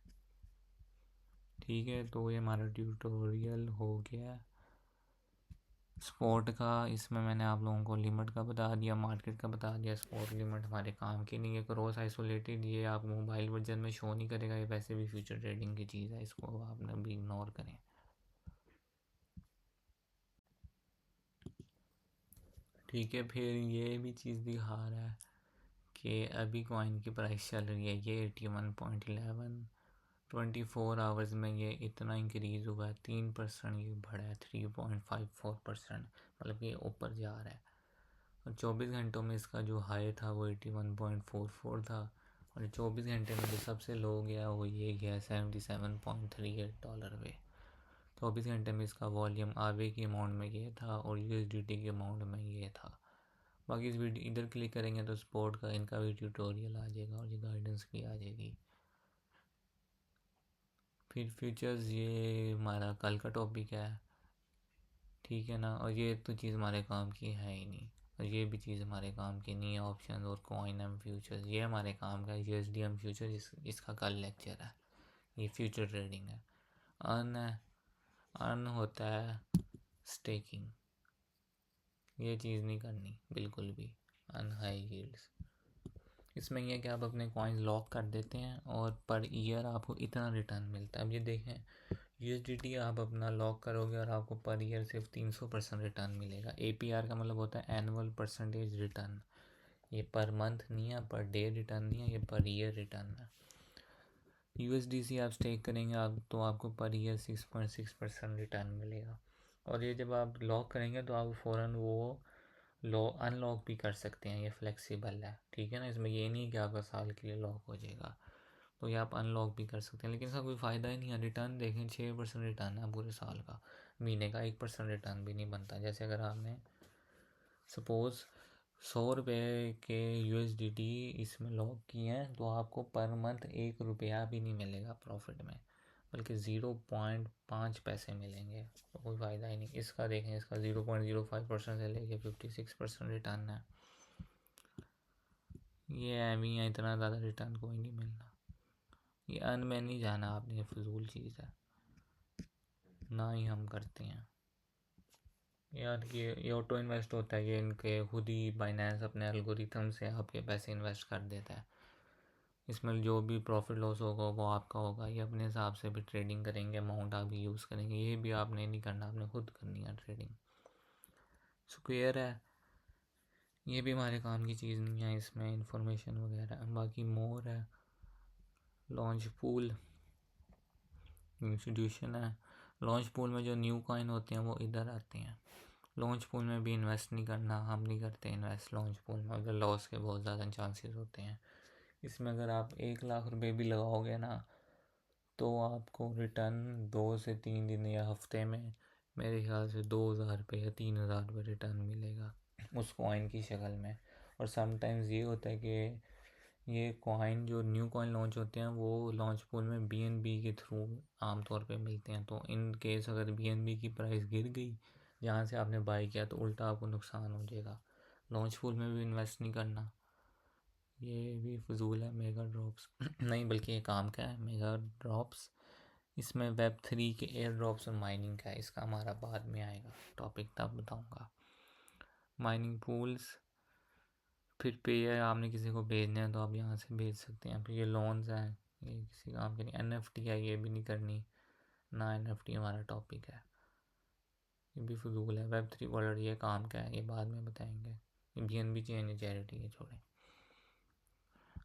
ठीक है, तो ये हमारा ट्यूटोरियल हो गया स्पोर्ट का। इसमें मैंने आप लोगों को लिमिट का बता दिया, मार्केट का बता दिया। स्पोर्ट लिमिट हमारे काम की नहीं है, क्रॉस आइसोलेटेड, ये आप मोबाइल वर्जन में शो नहीं करेगा, ये वैसे भी फ्यूचर ट्रेडिंग की चीज़ है, इसको आपने भी इग्नोर करें। ठीक है, फिर ये भी चीज़ दिखा रहा है कि अभी कॉइन की प्राइस चल रही है ये 81.11, 24 आवर्स में ये इतना इंक्रीज़ हुआ है, 3% ये बढ़ा है, 3.54%, मतलब कि ऊपर जा रहा है। और 24 घंटों में इसका जो हाई था वो 81.44 था, और 24 घंटे में जो सबसे लो गया वो ये गया $77.38 पे। 24 घंटे में इसका वॉल्यूम आवे की अमाउंट में ये था और USDT के अमाउंट में ये था। बाकी इस वीडियो इधर क्लिक करेंगे तो स्पोर्ट का इनका भी ट्यूटोरियल आ जाएगा और ये गाइडेंस भी आ जाएगी। फिर फ्यूचर्स ये हमारा कल का टॉपिक है, ठीक है ना। और ये तो चीज़ हमारे काम की है ही नहीं, और ये भी चीज़ हमारे काम की नहीं है। ऑप्शन और कॉइन एम फ्यूचर्स ये हमारे काम का है। USDM फ्यूचर इसका कल लेक्चर है। ये फ्यूचर ट्रेडिंग है। अर्न है, अर्न होता है स्टेकिंग, ये चीज़ नहीं करनी बिल्कुल भी। अर्न हाई यील्ड्स, इसमें यह है कि आप अपने कॉइन्स लॉक कर देते हैं और पर ईयर आपको इतना रिटर्न मिलता है। अब ये देखें, USDT आप अपना लॉक करोगे और आपको पर ईयर सिर्फ 300% रिटर्न मिलेगा। APR का मतलब होता है एनुअल परसेंटेज रिटर्न। ये पर मंथ नहीं है, पर डे रिटर्न नहीं है, ये पर ईयर रिटर्न है। USDC आप स्टेक करेंगे आप तो आपको पर ईयर 6.6% रिटर्न मिलेगा। और ये जब आप लॉक करेंगे तो आप फ़ौरन वो अनलॉक भी कर सकते हैं, ये फ्लेक्सिबल है, ठीक है ना। इसमें ये नहीं कि आपका साल के लिए लॉक हो जाएगा, तो ये आप अनलॉक भी कर सकते हैं। लेकिन इसका कोई फ़ायदा ही नहीं है। रिटर्न देखें, 6% रिटर्न है पूरे साल का, महीने का 1% रिटर्न भी नहीं बनता। जैसे अगर आपने सपोज़ 100 रुपये के USDT इसमें लॉक किए हैं तो आपको पर मंथ 1 रुपया भी नहीं मिलेगा प्रॉफिट में, बल्कि 0.5 पैसे मिलेंगे। तो कोई फ़ायदा ही नहीं। इसका देखें, इसका 0.05% से लेके 56% रिटर्न है। ये एवी है, इतना ज़्यादा रिटर्न कोई नहीं मिलना। ये अर्न में नहीं जाना आपने, ये फजूल चीज़ है, ना ही हम करते हैं यार। ये ऑटो इन्वेस्ट होता है, ये इनके खुद ही बाइनेंस अपने एल्गोरिथम से आपके पैसे इन्वेस्ट कर देता है। इसमें जो भी प्रॉफिट लॉस होगा वो आपका होगा। ये अपने हिसाब से भी ट्रेडिंग करेंगे, अमाउंट आप भी यूज़ करेंगे। ये भी आपने नहीं करना, आपने खुद करनी है ट्रेडिंग। स्क्वेयर है, ये भी हमारे काम की चीज़ नहीं है, इसमें इंफॉर्मेशन वगैरह। बाकी मोर है, लॉन्च पूल, इंस्टीट्यूशन है। लॉन्च पूल में जो न्यू कॉइन होते हैं वो इधर आते हैं। लॉन्च पूल में भी इन्वेस्ट नहीं करना, हम नहीं करते इन्वेस्ट लॉन्च पूल में, अगर लॉस के बहुत ज़्यादा चांसेस होते हैं। इसमें अगर आप 1 लाख रुपए भी लगाओगे ना तो आपको रिटर्न 2 से 3 दिन या हफ्ते में मेरे ख्याल से 2,000 रुपये या 3,000 रुपये रिटर्न मिलेगा उस कॉइन की शक्ल में। और समटाइम्स ये होता है कि ये कॉइन जो न्यू कॉइन लॉन्च होते हैं वो लॉन्च पूल में BNB के थ्रू आमतौर पे मिलते हैं। तो इन केस अगर BNB की प्राइस गिर गई जहाँ से आपने बाई किया तो उल्टा आपको नुकसान हो जाएगा। लॉन्च पूल में भी इन्वेस्ट नहीं करना, ये भी फजूल है। मेगा ड्रॉप्स नहीं, बल्कि ये काम का है मेगा ड्रॉप्स। इसमें Web3 के एयर ड्रॉप्स और माइनिंग का है, इसका हमारा बाद में आएगा टॉपिक, तब बताऊँगा। माइनिंग पूल्स, फिर पे है, आपने किसी को भेजना है तो आप यहाँ से भेज सकते हैं। फिर ये लोन्स हैं, ये किसी काम के नहीं। NFT है, ये भी नहीं करनी ना, NFT हमारा टॉपिक है, ये भी फजूल है। Web3 वर्ल्ड ये काम का है, ये बाद में बताएंगे। ये BNB चेंज चैरिटी है, छोड़ें।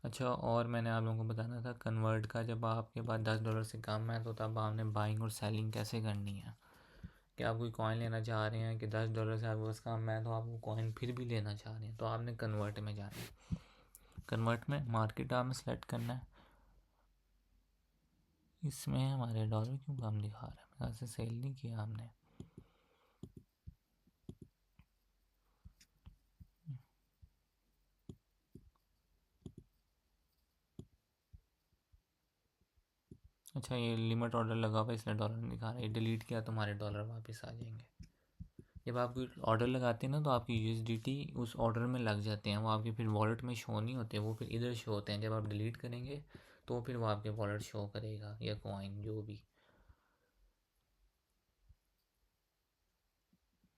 अच्छा, और मैंने आप लोगों को बताना था कन्वर्ट का, जब आपके पास $10 से कम है तो तब आपने बाइंग और सेलिंग कैसे करनी है। कि आप कोई कॉइन लेना चाह रहे हैं कि $10 से आपके पास कम है तो आप वो कॉइन फिर भी लेना चाह रहे हैं तो आपने कन्वर्ट में जाना है। कन्वर्ट में मार्केट आप में सेलेक्ट करना है। इसमें हमारे डॉलर क्यों कम दिखा रहा है, मेरे से सेल नहीं किया हमने। अच्छा, ये लिमिट ऑर्डर लगा हुआ इसलिए डॉलर नहीं दिखा रहा है। डिलीट किया तो हमारे डॉलर वापस आ जाएंगे। जब आप कोई ऑर्डर लगाते हैं ना तो आपकी USDT उस ऑर्डर में लग जाते हैं, वो आपके फिर वॉलेट में शो नहीं होते, वो फिर इधर शो होते हैं। जब आप डिलीट करेंगे तो फिर वो आपके वॉलेट शो करेगा या कॉइन जो भी।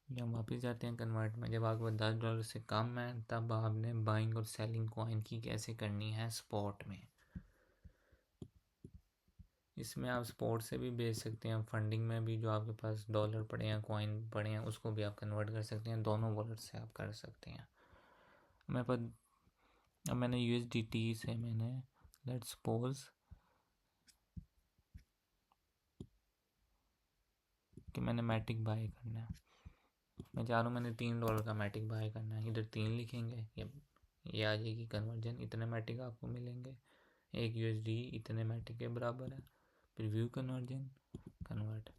या वापस जाते हैं कन्वर्ट में। जब आपको $10 से कम है तब आपने बाइंग और सेलिंग कॉइन की कैसे करनी है स्पॉट में। इसमें आप स्पॉट से भी बेच सकते हैं, फंडिंग में भी जो आपके पास डॉलर पड़े हैं कॉइन पड़े हैं उसको भी आप कन्वर्ट कर सकते हैं, दोनों वॉलेट से आप कर सकते हैं। मेरे पास अब मैंने USDT से मैंने लेट्स सपोज कि मैंने मैटिक बाय करना है। मैं चाह रहा हूँ मैंने $3 का मैटिक बाय करना है। इधर 3 लिखेंगे, ये आ जाएगी कन्वर्जन, इतने मैटिक आपको मिलेंगे, 1 USD इतने मैटिक के बराबर है। फिर व्यू कन्वर्जन, कन्वर्ट।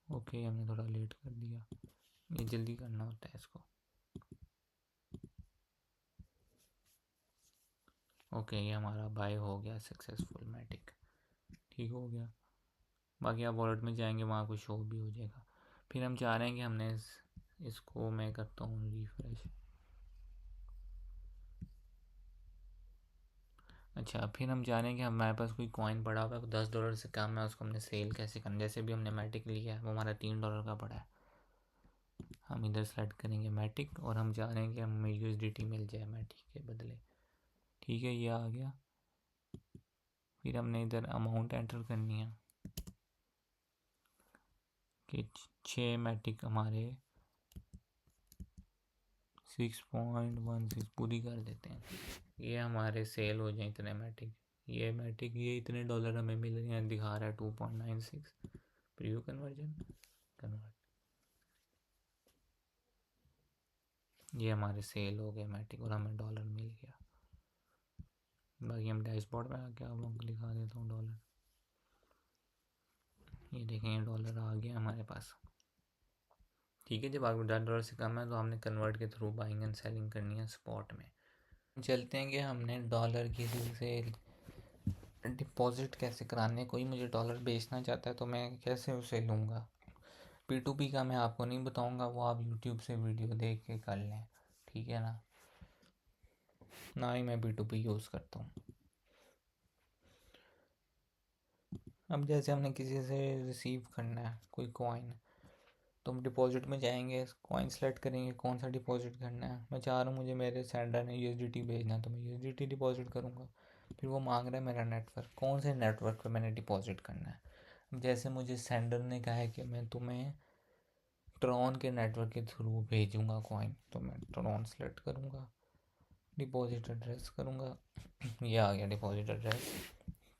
ओके, हमने थोड़ा लेट कर दिया, ये जल्दी करना होता है इसको। ओके, ये हमारा बाय हो गया सक्सेसफुल मैटिक, ठीक हो गया। बाकी आप वॉलेट में जाएंगे वहाँ कुछ शो भी हो जाएगा। फिर हम चाह रहे हैं कि हमने इसको मैं करता हूँ रिफ्रेश। अच्छा, फिर हम चाह रहे हैं कि हमारे पास कोई कॉइन पड़ा हुआ है $10 से कम है, उसको हमने सेल कैसे करना। जैसे भी हमने मैटिक लिया है वो हमारा $3 का पड़ा है, हम इधर सेलेक्ट करेंगे मैटिक और हम चाह रहे हैं कि हमें USDT मिल जाए मैटिक के बदले। ठीक है, ये आ गया। फिर हमने इधर अमाउंट एंटर करनी है कि 6 मैटिक हमारे 6.16 पूरी कर देते हैं, ये हमारे सेल हो जाए इतने मैटिक। ये मैटिक ये इतने डॉलर हमें मिल रहे हैं, दिखा रहा है 2.96। प्रीव्यू कन्वर्जन, कन्वर्ट, ये हमारे सेल हो गए मैटिक और हमें डॉलर मिल गया। बाकी हम डैशबोर्ड में आके आप लोगों को दिखा देता हूँ डॉलर। ये देखेंगे डॉलर आ गया हमारे पास। ठीक है, जब आपको $10 से कम है तो हमने कन्वर्ट के थ्रू बाइंग एंड सेलिंग करनी है स्पॉट में। चलते हैं कि हमने डॉलर किसी से डिपॉजिट कैसे कराने। कोई मुझे डॉलर बेचना चाहता है तो मैं कैसे उसे लूँगा। P2P का मैं आपको नहीं बताऊँगा, वो आप यूट्यूब से वीडियो देख के कर लें, ठीक है ना। ना ही मैं P2P यूज़ करता हूँ। अब जैसे हमने किसी से रिसीव करना है कोई कॉइन, तो हम डिपॉजिट में जाएंगे, कॉइन सेलेक्ट करेंगे कौन सा डिपॉजिट करना है। मैं चाह रहा हूँ मुझे मेरे सेंडर ने USDT भेजना है तो मैं USDT डिपॉजिट करूँगा। फिर वो मांग रहा है मेरा नेटवर्क, कौन से नेटवर्क पे मैंने डिपॉजिट करना है। अब जैसे मुझे सेंडर ने कहा है कि मैं तुम्हें ट्रॉन के नेटवर्क के थ्रू भेजूँगा कॉइन, तो मैं ट्रॉन सेलेक्ट करूँगा, डिपॉजिट एड्रेस करूँगा। ये आ गया डिपॉजिट एड्रेस,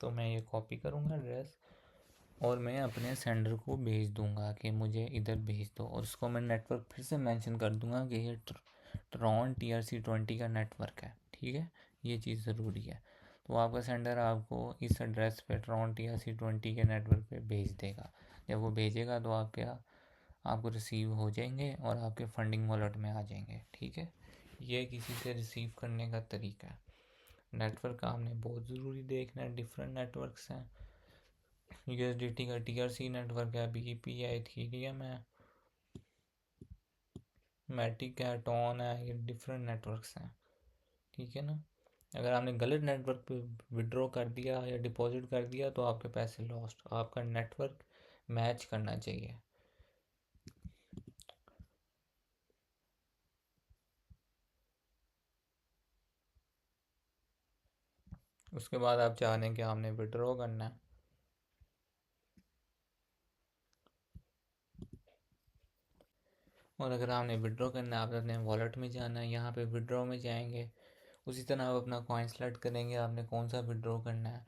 तो मैं ये कॉपी करूँगा एड्रेस और मैं अपने सेंडर को भेज दूँगा कि मुझे इधर भेज दो, और उसको मैं नेटवर्क फिर से मेंशन कर दूँगा कि ये ट्रॉन TRC20 का नेटवर्क है। ठीक है, ये चीज़ ज़रूरी है। तो आपका सेंडर आपको इस एड्रेस पे ट्रॉन TRC20 के नेटवर्क पे भेज देगा। जब वो भेजेगा तो आपको रिसीव हो जाएंगे और आपके फंडिंग वॉलेट में आ जाएंगे। ठीक है, ये किसी से रिसीव करने का तरीका है। नेटवर्क आपने बहुत ज़रूरी देखना है, डिफरेंट नेटवर्क्स हैं। USDT का TRC नेटवर्क है, BEP है, इथीरियम है, मैटिक है, टॉन है, ये डिफरेंट नेटवर्क्स हैं। ठीक है ना। अगर आपने गलत नेटवर्क पे विड्रॉ कर दिया या डिपॉजिट कर दिया तो आपके पैसे लॉस्ट। आपका नेटवर्क मैच करना चाहिए। उसके बाद आप चाह रहे हैं कि आपने विड्रॉ करना है, और अगर आपने विड्रॉ करना है, आप अपने वॉलेट में जाना है, यहाँ पे विड्रॉ में जाएंगे। उसी तरह आप अपना कॉइन सेलेक्ट करेंगे, आपने कौन सा विड्रॉ करना है,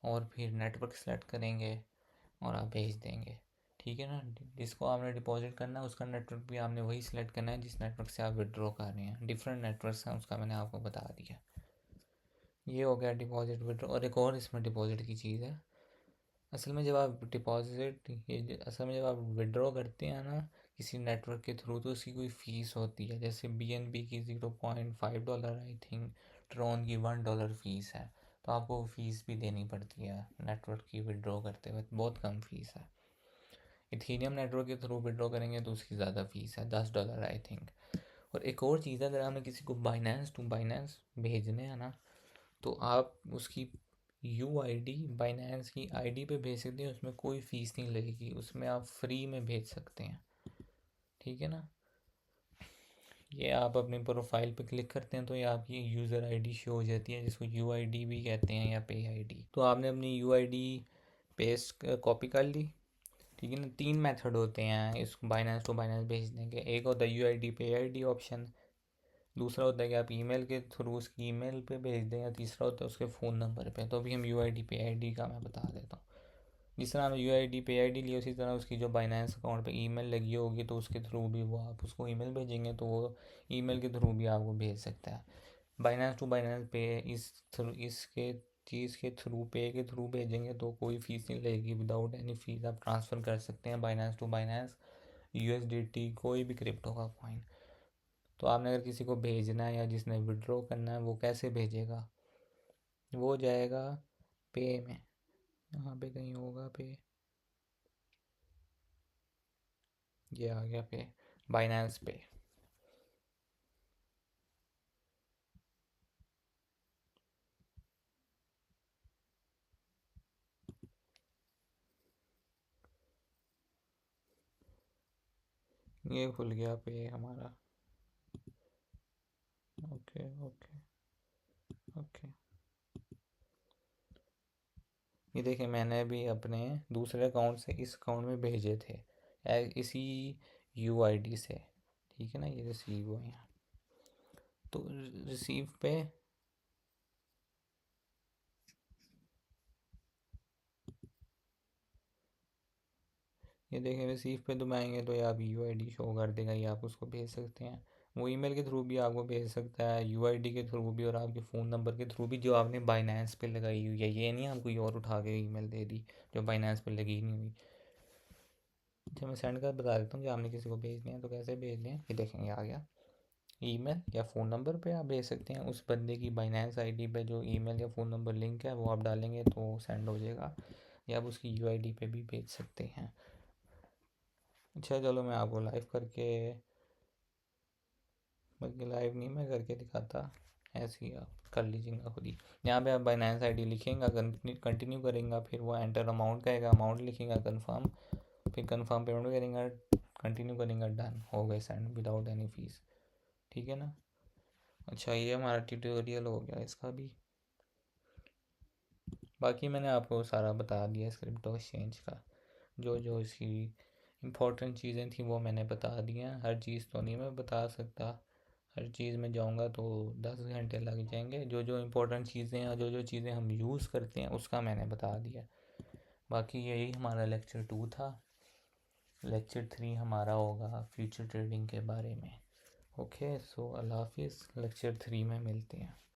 और फिर नेटवर्क सेलेक्ट करेंगे और आप भेज देंगे। ठीक है ना। जिसको आपने डिपॉजिट करना है उसका नेटवर्क भी आपने वही सिलेक्ट करना है जिस नेटवर्क से आप विड्रॉ कर रहे हैं। डिफरेंट नेटवर्क्स हैं, उसका मैंने आपको बता दिया। ये हो गया डिपॉजिट विड्रॉ। और एक और इसमें डिपॉजिट की चीज़ है। असल में जब आप असल में जब आप विड्रॉ करते हैं ना किसी नेटवर्क के थ्रू, तो उसकी कोई फ़ीस होती है। जैसे BNB की $0.5 आई थिंक, ट्रॉन की $1 फ़ीस है। तो आपको वो फ़ीस भी देनी पड़ती है नेटवर्क की विड्रॉ करते वक्त, बहुत कम फ़ीस है। इथीरियम नेटवर्क के थ्रू विड्रॉ करेंगे तो उसकी ज़्यादा फ़ीस है, $10 आई थिंक। और एक और चीज़ है, अगर हमें किसी को बाइनेंस टू बाइनेंस भेजने हैं ना, तो आप उसकी UID बाइनेंस की आईडी पे भेज सकते हैं, उसमें कोई फ़ीस नहीं लगेगी, उसमें आप फ्री में भेज सकते हैं। ठीक है ना। ये आप अपनी प्रोफाइल पे क्लिक करते हैं तो ये आपकी यूज़र आईडी शो हो जाती है, जिसको UID भी कहते हैं या पे आईडी। तो आपने अपनी UID पेस्ट कॉपी कर ली। ठीक है ना। 3 मेथड होते हैं इस बाइनेंस टू बाइनेंस भेजने के। एक होता है UID पे आईडी ऑप्शन, दूसरा होता है कि आप ईमेल के थ्रू उसकी ईमेल पे भेज दें, या तीसरा होता है उसके फ़ोन नंबर पे। तो अभी हम UID पे आईडी का मैं बता देता हूँ। जिस तरह हमने UID पे आईडी ली, उसी तरह उसकी जो बाइनेंस अकाउंट पे ईमेल लगी होगी तो उसके थ्रू भी वो आप उसको ईमेल भेजेंगे तो वो ईमेल के थ्रू भी आपको भेज सकता है। बाइनेंस टू बाइनेंस पे इसके चीज़ के थ्रू पे के थ्रू भेजेंगे तो कोई फ़ीस नहीं लगेगी, विदाउट एनी फ़ीस आप ट्रांसफ़र कर सकते हैं बाइनेंस टू बाइनेंस USDT कोई भी क्रिप्टो का कॉइन। तो आपने अगर किसी को भेजना है या जिसने विड्रॉ करना है वो कैसे भेजेगा, वो जाएगा पे में, यहाँ पे कहीं होगा पे, ये आ गया पे, बाइनेंस पे। ये खुल गया पे हमारा। Okay okay okay. ये देखिए मैंने भी अपने दूसरे अकाउंट से इस अकाउंट में भेजे थे इसी UID से। ठीक है ना। ये रिसीव हुए हैं तो रिसीव पे, ये देखें रिसीव पे दबाएंगे तो ये आप UID शो कर देगा, ये आप उसको भेज सकते हैं। वो ईमेल के थ्रू भी आपको भेज सकता है, UID के थ्रू भी, और आपके फ़ोन नंबर के थ्रू भी जो आपने बाइनेंस पे लगाई हुई है। ये नहीं आप कोई और उठा के ईमेल दे दी जो बाइनेंस पे लगी ही नहीं हुई। अच्छा मैं सेंड कर बता देता हूँ कि आपने किसी को भेजने हैं तो कैसे भेजने हैं। ये देखेंगे आ गया। ईमेल या फ़ोन नंबर पे आप भेज सकते हैं, उस बंदे की बाइनेंस आईडी पे जो ईमेल या फ़ोन नंबर लिंक है वो आप डालेंगे तो सेंड हो जाएगा, या आप उसकी UID पे भी भेज सकते हैं। अच्छा चलो मैं आपको लाइव करके, बल्कि लाइव नहीं मैं करके दिखाता, ऐसे ही आप कर लीजिएगा खुद ही। यहाँ पे आप बाइनेंस आईडी लिखेंगे, कंटिन्यू करेंगे, फिर वो एंटर अमाउंट कहेगा, अमाउंट लिखेंगे, कंफर्म, फिर कंफर्म पेमेंट करेंगे, कंटिन्यू करेंगे, डन हो गए सेंड विदाउट एनी फीस। ठीक है ना। अच्छा ये हमारा ट्यूटोरियल हो गया इसका भी। बाकी मैंने आपको सारा बता दिया इस क्रिप्टो एक्सचेंज का, जो जो इसकी इम्पोर्टेंट चीज़ें थी वो मैंने बता दी हैं। हर चीज़ तो नहीं मैं बता सकता, हर चीज़ में जाऊंगा तो 10 घंटे लग जाएंगे। जो जो इम्पोर्टेंट चीज़ें हैं, जो जो चीज़ें हम यूज़ करते हैं उसका मैंने बता दिया। बाकी यही हमारा लेक्चर 2 था। लेक्चर 3 हमारा होगा फ्यूचर ट्रेडिंग के बारे में। ओके सो अल्लाह हाफिज़, लेक्चर 3 में मिलते हैं।